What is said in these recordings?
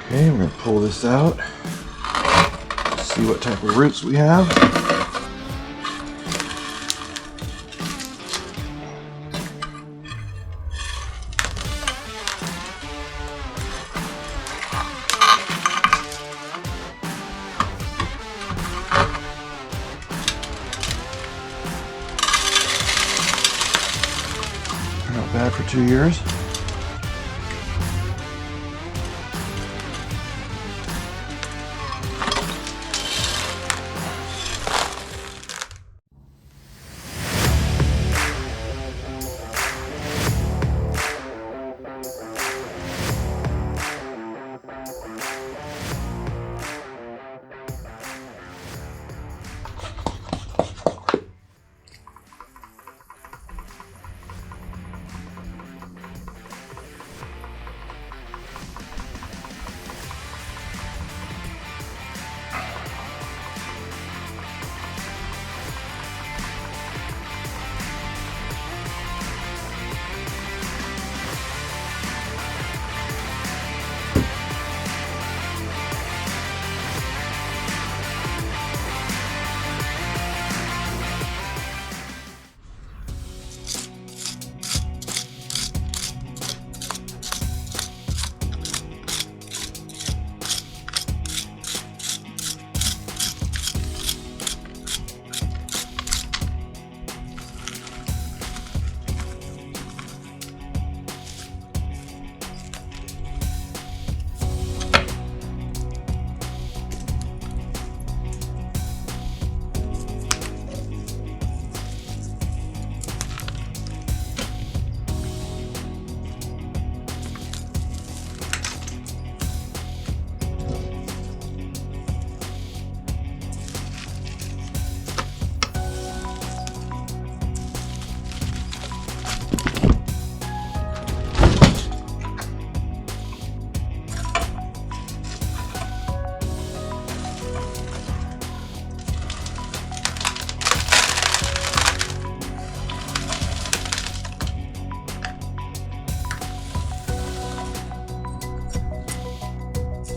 Okay, we're going to pull this out, see what type of roots we have. Not bad for 2 years.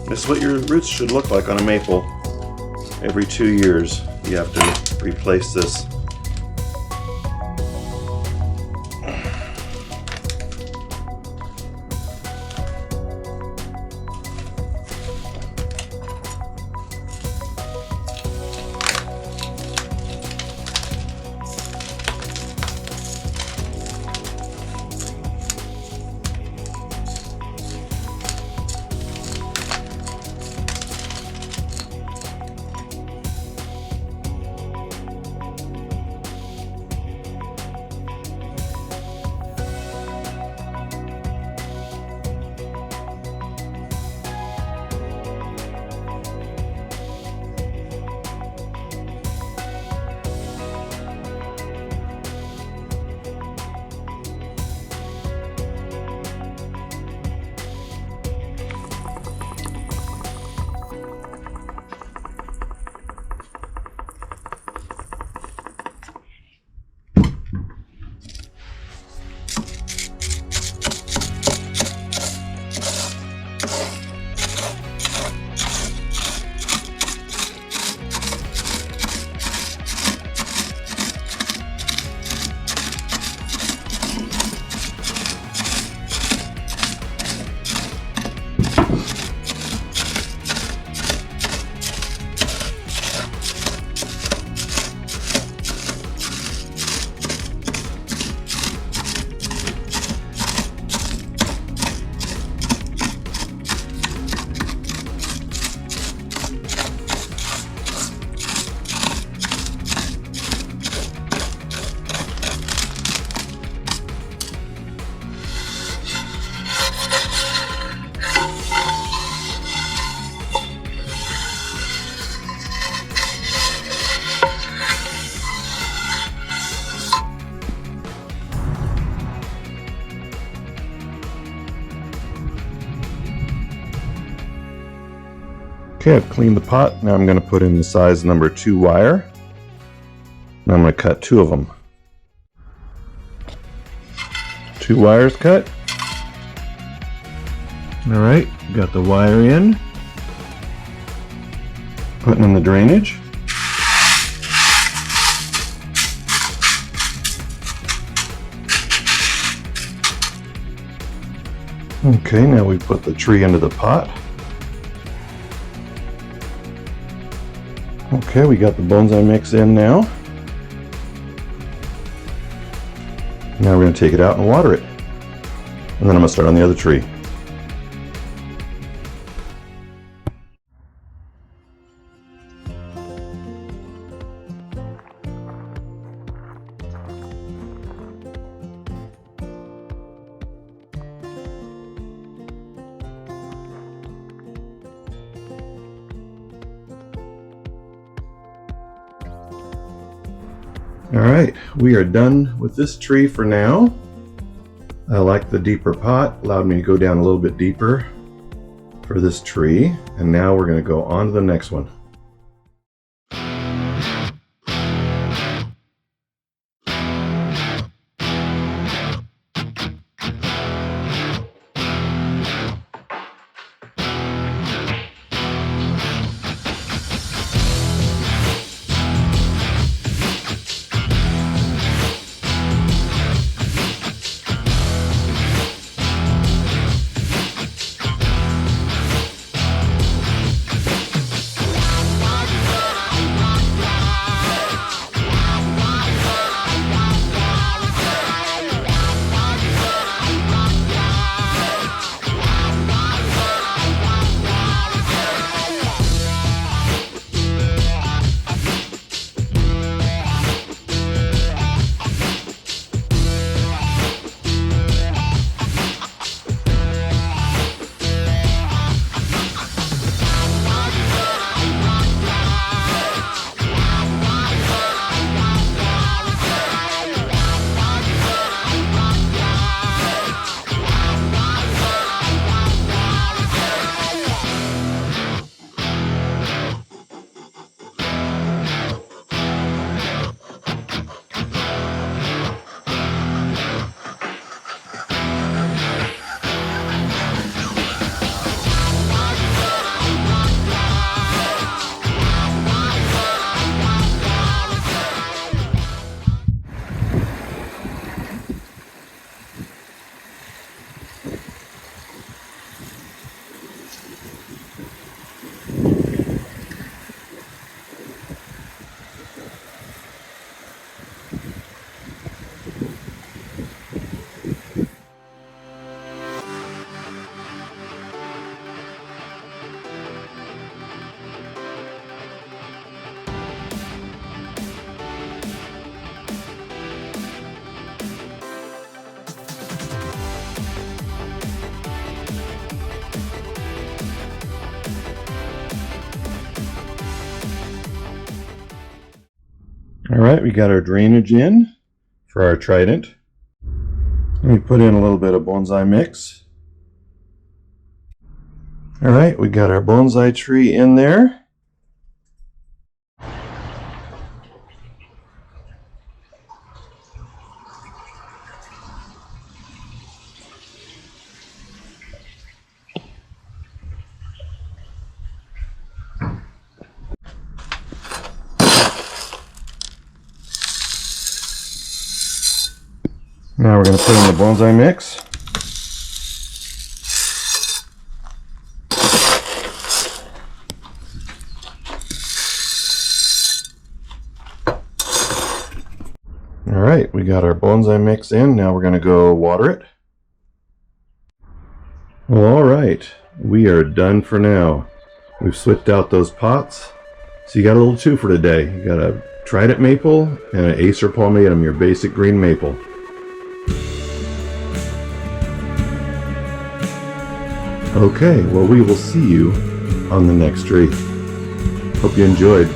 This is what your roots should look like on a maple. Every 2 years you have to replace this. Okay, I've cleaned the pot. Now I'm going to put in the size number 2 wire. And I'm going to cut 2 of them. 2 wires cut. All right, got the wire in. Putting in the drainage. Okay, now we put the tree into the pot. Okay, we got the bonsai mix in now. Now we're going to take it out and water it. And then I'm going to start on the other tree. Alright, we are done with this tree for now. I like the deeper pot, allowed me to go down a little bit deeper for this tree. And now we're going to go on to the next one. Alright, we got our drainage in for our trident. Let me put in a little bit of bonsai mix. Alright, we got our bonsai tree in there. Now we're going to put in the bonsai mix. Alright, we got our bonsai mix in. Now we're going to go water it. Well, alright, we are done for now. We've switched out those pots. So you got a little two for today. You got a trident maple and an Acer palmatum, your basic green maple. Okay, well, we will see you on the next tree. Hope you enjoyed.